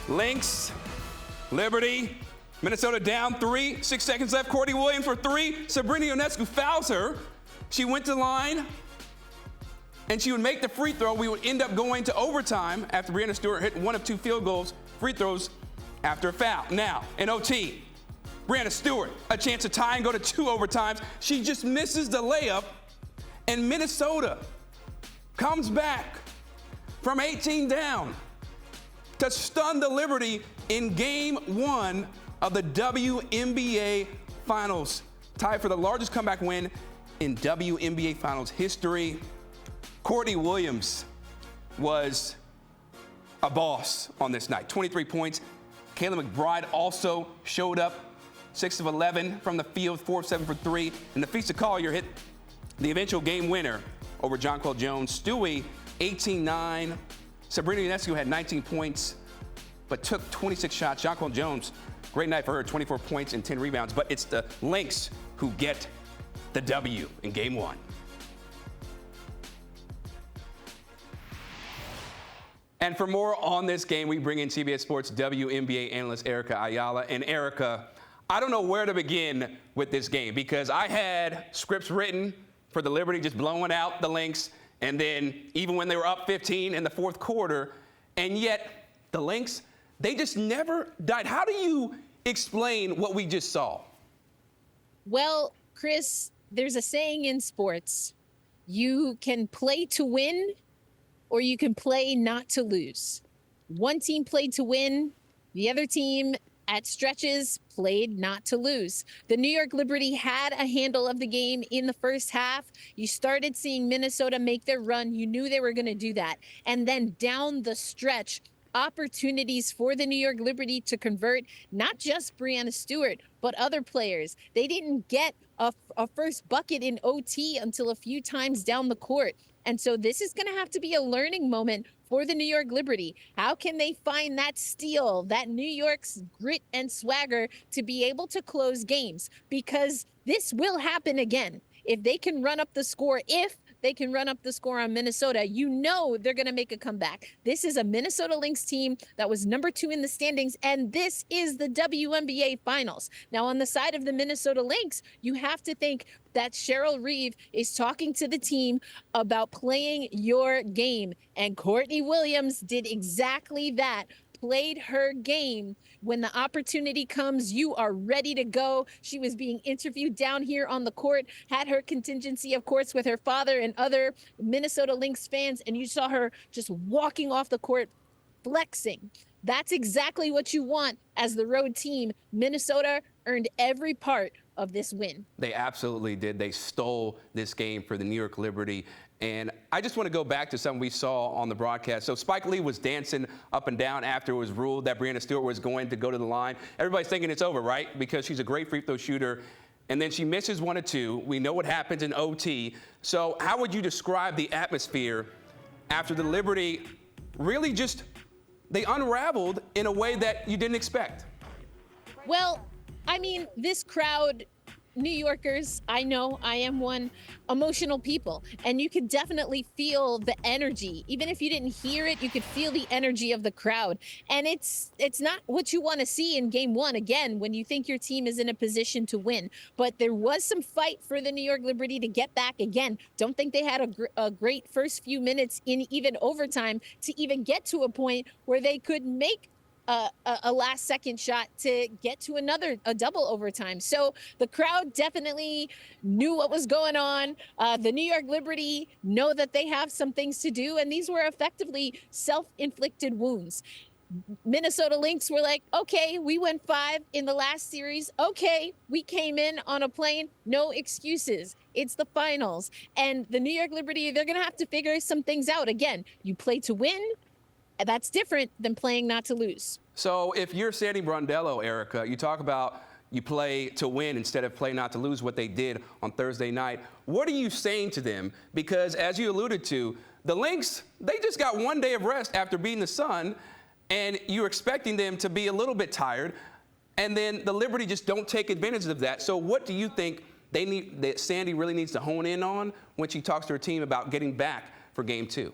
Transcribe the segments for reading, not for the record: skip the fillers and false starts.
Lynx, Liberty, Minnesota down 3, 6 seconds left. Courtney Williams for 3. Sabrina Ionescu fouls her. She went to the line, and she would make the free throw. We would end up going to overtime after Breanna Stewart hit one of 2 field goals, free throws after a foul. Now, in OT, Breanna Stewart, a chance to tie and go to 2 overtimes. She just misses the layup, and Minnesota comes back from 18 down to stun the Liberty in Game 1 of the WNBA Finals. Tied for the largest comeback win in WNBA Finals history. Courtney Williams was a boss on this night. 23 points. Kayla McBride also showed up. 6 of 11 from the field, 4 of 7 for 3. And the Feast of Collier hit the eventual game winner over Jonquel Jones. Stewie, 18-9. Sabrina Ionescu had 19 points, but took 26 shots. Jonquel Jones, great night for her, 24 points and 10 rebounds. But it's the Lynx who get the W in Game 1. And for more on this game, we bring in CBS Sports WNBA analyst Erica Ayala. And Erica, I don't know where to begin with this game because I had scripts written for the Liberty just blowing out the Lynx, and then even when they were up 15 in the fourth quarter, and yet the Lynx, they just never died. How do you explain what we just saw? Well, Chris, there's a saying in sports, you can play to win or you can play not to lose. One team played to win, the other team at stretches played not to lose. The New York Liberty had a handle of the game in the first half. You started seeing Minnesota make their run. You knew they were going to do that. And then down the stretch, opportunities for the New York Liberty to convert not just Breanna Stewart, but other players. They didn't get a first bucket in OT until a few times down the court. And so this is going to have to be a learning moment for the New York Liberty. How can they find that steal, that New York's grit and swagger to be able to close games? Because this will happen again. If they can run up the score, on Minnesota, you know they're going to make a comeback. This is a Minnesota Lynx team that was number 2 in the standings, and this is the WNBA Finals. Now, on the side of the Minnesota Lynx, you have to think that Cheryl Reeve is talking to the team about playing your game, and Courtney Williams did exactly that. Played her game. When the opportunity comes, you are ready to go. She was being interviewed down here on the court, had her contingency, of course, with her father and other Minnesota Lynx fans, and you saw her just walking off the court, flexing. That's exactly what you want as the road team. Minnesota earned every part of this win. They absolutely did. They stole this game for the New York Liberty. And I just want to go back to something we saw on the broadcast. So Spike Lee was dancing up and down after it was ruled that Breanna Stewart was going to go to the line. Everybody's thinking it's over, right? Because she's a great free throw shooter. And then she misses 1 or 2. We know what happens in OT. So how would you describe the atmosphere after the Liberty really just, they unraveled in a way that you didn't expect? Well, I mean, this crowd, New Yorkers, I know I am one, emotional people, and you could definitely feel the energy. Even if you didn't hear it, you could feel the energy of the crowd. And it's not what you want to see in Game 1, again, when you think your team is in a position to win. But there was some fight for the New York Liberty to get back again. Don't think they had a great first few minutes in even overtime to even get to a point where they could make a last-second shot to get to a double overtime. So the crowd definitely knew what was going on. The New York Liberty know that they have some things to do, and these were effectively self-inflicted wounds. Minnesota Lynx were like, okay, we went 5 in the last series. Okay, we came in on a plane. No excuses. It's the finals. And the New York Liberty, they're going to have to figure some things out. Again, you play to win. That's different than playing not to lose. So if you're Sandy Brondello, Erica, you talk about you play to win instead of play not to lose, what they did on Thursday night. What are you saying to them? Because as you alluded to, the Lynx, they just got 1 day of rest after beating the Sun, and you're expecting them to be a little bit tired, and then the Liberty just don't take advantage of that. So what do you think that Sandy really needs to hone in on when she talks to her team about getting back for Game 2?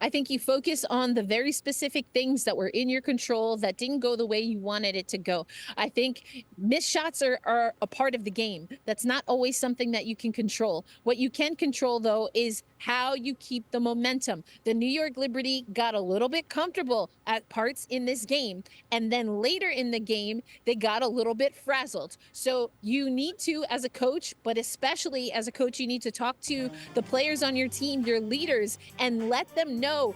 I think you focus on the very specific things that were in your control that didn't go the way you wanted it to go. I think missed shots are a part of the game. That's not always something that you can control. What you can control, though, is how you keep the momentum. The New York Liberty got a little bit comfortable at parts in this game, and then later in the game, they got a little bit frazzled. So you need to, as a coach, but especially as a coach, you need to talk to the players on your team, your leaders, and let them know,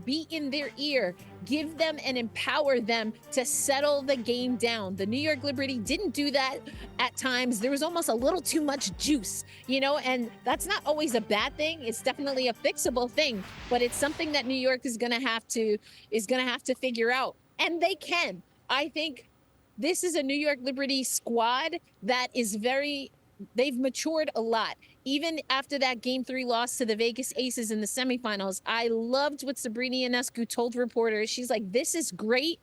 be in their ear, give them and empower them to settle the game down. The New York Liberty didn't do that at times. There was almost a little too much juice, and that's not always a bad thing. It's definitely a fixable thing, but it's something that New York is going to have to figure out, and they can. I think this is a New York Liberty squad that is they've matured a lot. Even after that Game 3 loss to the Vegas Aces in the semifinals, I loved what Sabrina Ionescu told reporters. She's like, this is great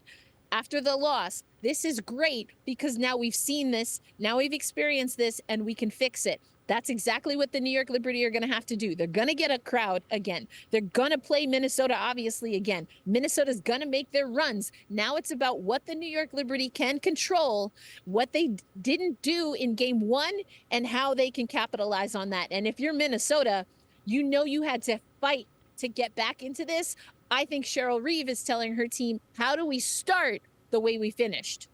after the loss. This is great because now we've seen this, now we've experienced this, and we can fix it. That's exactly what the New York Liberty are going to have to do. They're going to get a crowd again. They're going to play Minnesota, obviously, again. Minnesota's going to make their runs. Now it's about what the New York Liberty can control, what they didn't do in Game 1, and how they can capitalize on that. And if you're Minnesota, you had to fight to get back into this. I think Cheryl Reeve is telling her team, how do we start the way we finished?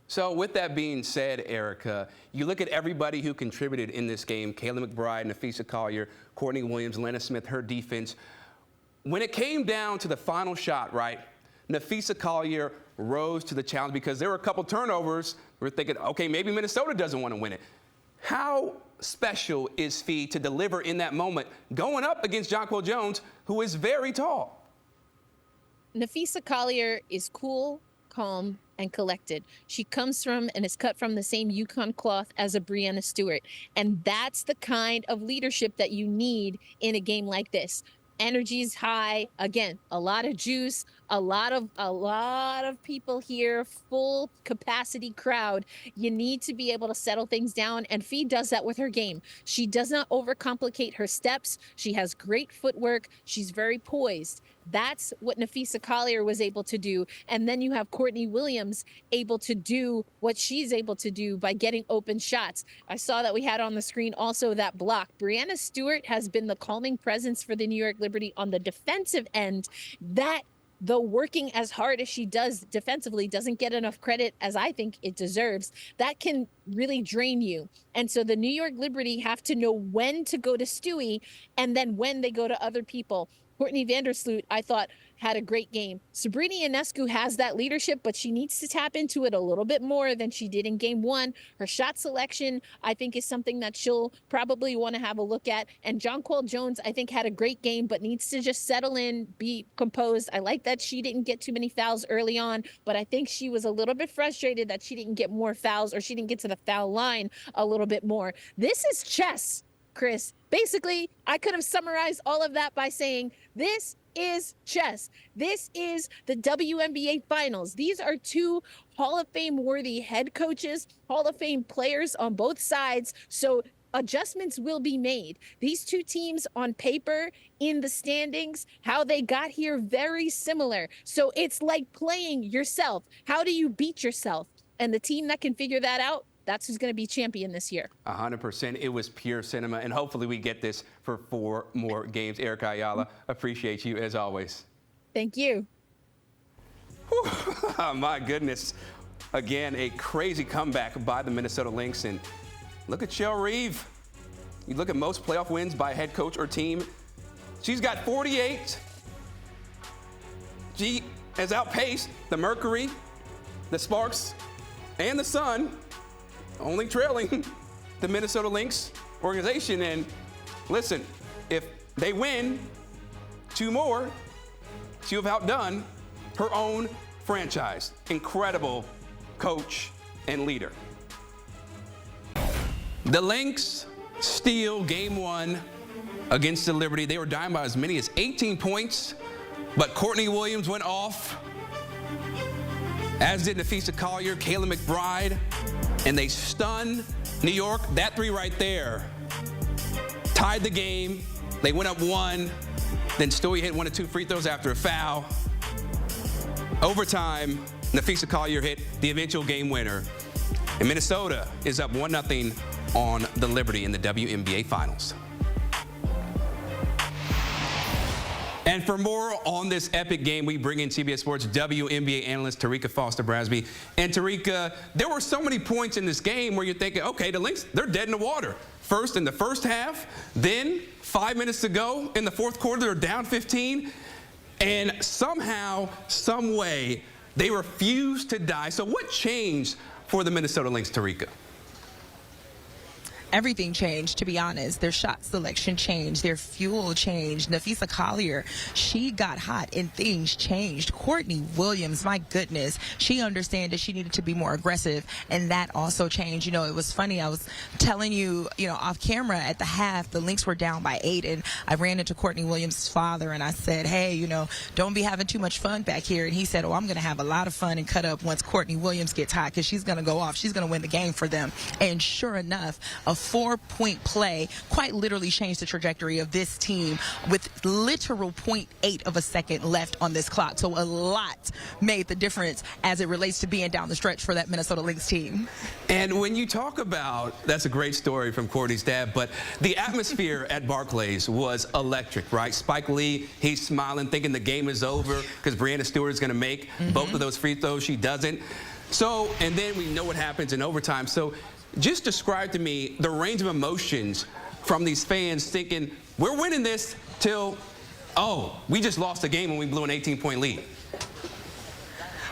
So with that being said, Erica, you look at everybody who contributed in this game, Kayla McBride, Napheesa Collier, Courtney Williams, Lena Smith, her defense. When it came down to the final shot, right, Napheesa Collier rose to the challenge because there were a couple turnovers. We're thinking, okay, maybe Minnesota doesn't want to win it. How special is Fee to deliver in that moment, going up against Jonquel Jones, who is very tall? Napheesa Collier is cool, calm, and collected. She comes from and is cut from the same Yukon cloth as a Breanna Stewart. And that's the kind of leadership that you need in a game like this. Energy's high. Again, a lot of juice, a lot of people here, full capacity crowd. You need to be able to settle things down, and Fee does that with her game. She does not overcomplicate her steps. She has great footwork. She's very poised. That's what Napheesa Collier was able to do. And then you have Courtney Williams able to do what she's able to do by getting open shots. I saw that we had on the screen also that block. Breanna Stewart has been the calming presence for the New York Liberty on the defensive end. That, though working as hard as she does defensively, doesn't get enough credit as I think it deserves. That can really drain you. And so the New York Liberty have to know when to go to Stewie and then when they go to other people. Courtney Vandersloot, I thought, had a great game. Sabrina Ionescu has that leadership, but she needs to tap into it a little bit more than she did in Game 1. Her shot selection, I think, is something that she'll probably want to have a look at. And Jonquel Jones, I think, had a great game, but needs to just settle in, be composed. I like that she didn't get too many fouls early on, but I think she was a little bit frustrated that she didn't get more fouls, or she didn't get to the foul line a little bit more. This is chess, Chris. Basically, I could have summarized all of that by saying this is chess. This is the WNBA Finals. These are two Hall of Fame worthy head coaches, Hall of Fame players on both sides. So adjustments will be made. These two teams on paper, in the standings, how they got here, very similar. So it's like playing yourself. How do you beat yourself? And the team that can figure that out, that's who's going to be champion this year. 100%. It was pure cinema, and hopefully we get this for 4 more games. Erica Ayala, appreciate you as always. Thank you. Whew, my goodness. Again, a crazy comeback by the Minnesota Lynx. And look at Cheryl Reeve. You look at most playoff wins by a head coach or team. She's got 48. She has outpaced the Mercury, the Sparks, and the Sun, only trailing the Minnesota Lynx organization. And listen, if they win 2 more, she'll have outdone her own franchise. Incredible coach and leader. The Lynx steal Game 1 against the Liberty. They were down by as many as 18 points, but Courtney Williams went off, as did Napheesa Collier, Kayla McBride, and they stunned New York. That 3 right there tied the game. They went up 1. Then Stewie hit 1 of 2 free throws after a foul. Overtime, Napheesa Collier hit the eventual game winner. And Minnesota is up 1-0 on the Liberty in the WNBA Finals. And for more on this epic game, we bring in CBS Sports WNBA analyst Terrika Foster-Brasby. And Terrika, there were so many points in this game where you're thinking, okay, the Lynx, they're dead in the water. First in the first half, then 5 minutes to go in the fourth quarter, they're down 15. And somehow, some way, they refused to die. So what changed for the Minnesota Lynx, Terrika? Everything changed, to be honest. Their shot selection changed. Their fuel changed. Napheesa Collier, she got hot and things changed. Courtney Williams, my goodness, she understood that she needed to be more aggressive, and that also changed. You know, it was funny. I was telling you, off camera at the half, the Lynx were down by 8, and I ran into Courtney Williams' father, and I said, hey, don't be having too much fun back here. And he said, oh, I'm going to have a lot of fun and cut up once Courtney Williams gets hot because she's going to go off. She's going to win the game for them. And sure enough, a 4-point play quite literally changed the trajectory of this team with literal 0.8 of a second left on this clock. So a lot made the difference as it relates to being down the stretch for that Minnesota Lynx team. And when you talk about, that's a great story from Courtney's dad, but the atmosphere at Barclays was electric, right? Spike Lee, he's smiling, thinking the game is over because Breanna Stewart's going to make both of those free throws. She doesn't. So, and then we know what happens in overtime. So just describe to me the range of emotions from these fans thinking, we're winning this till, oh, we just lost a game when we blew an 18-point lead.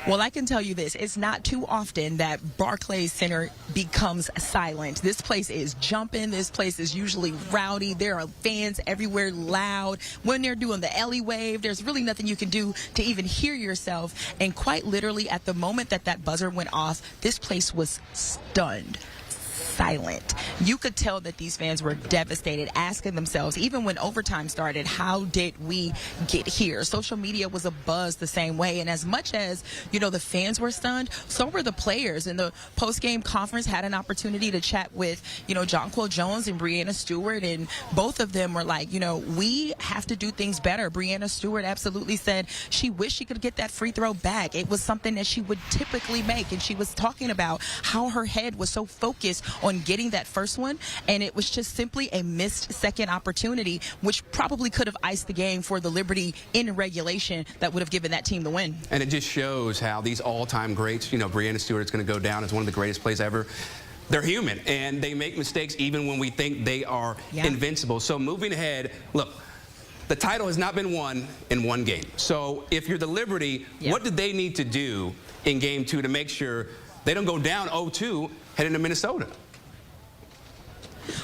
Well, I can tell you this. It's not too often that Barclays Center becomes silent. This place is jumping. This place is usually rowdy. There are fans everywhere loud. When they're doing the Ellie wave, there's really nothing you can do to even hear yourself. And quite literally, at the moment that that buzzer went off, this place was stunned. Silent. You could tell that these fans were devastated, asking themselves, even when overtime started, how did we get here? Social media was abuzz the same way. And as much as, the fans were stunned, so were the players. In the post-game conference, had an opportunity to chat with, Jonquel Jones and Breanna Stewart. And both of them were like, we have to do things better. Breanna Stewart absolutely said she wished she could get that free throw back. It was something that she would typically make. And she was talking about how her head was so focused on getting that first one, and it was just simply a missed second opportunity, which probably could have iced the game for the Liberty in regulation that would have given that team the win. And it just shows how these all-time greats, Breanna Stewart's going to go down as one of the greatest plays ever. They're human, and they make mistakes even when we think they are invincible. So moving ahead, look, the title has not been won in one game. So if you're the Liberty, what do they need to do in Game 2 to make sure they don't go down 0-2 heading to Minnesota?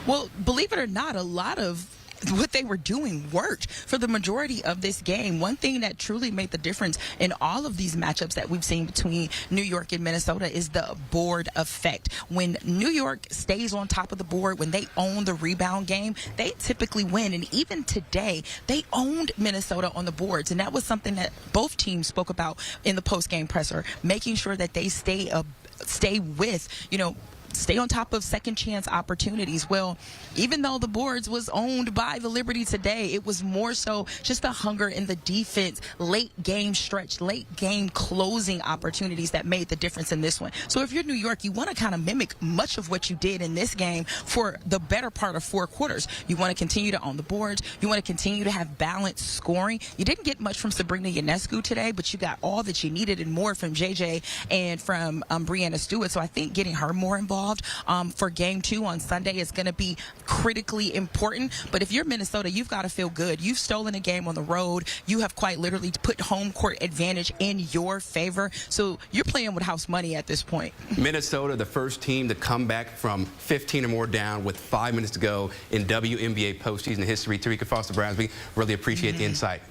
Well, believe it or not, a lot of what they were doing worked for the majority of this game. One thing that truly made the difference in all of these matchups that we've seen between New York and Minnesota is the board effect. When New York stays on top of the board, when they own the rebound game, they typically win. And even today, they owned Minnesota on the boards. And that was something that both teams spoke about in the post-game presser, making sure that they stay with, stay on top of second chance opportunities. Well, even though the boards was owned by the Liberty today, it was more so just the hunger in the defense, late game stretch, late game closing opportunities that made the difference in this one. So if you're New York, you want to kind of mimic much of what you did in this game for the better part of 4 quarters. You want to continue to own the boards. You want to continue to have balanced scoring. You didn't get much from Sabrina Ionescu today, but you got all that you needed and more from JJ and from Breanna Stewart. So I think getting her more involved for Game 2 on Sunday is going to be critically important. But if you're Minnesota, you've got to feel good. You've stolen a game on the road. You have quite literally put home court advantage in your favor. So you're playing with house money at this point. Minnesota, the first team to come back from 15 or more down with 5 minutes to go in WNBA postseason history. Terrika Foster-Brasby, really appreciate the insight.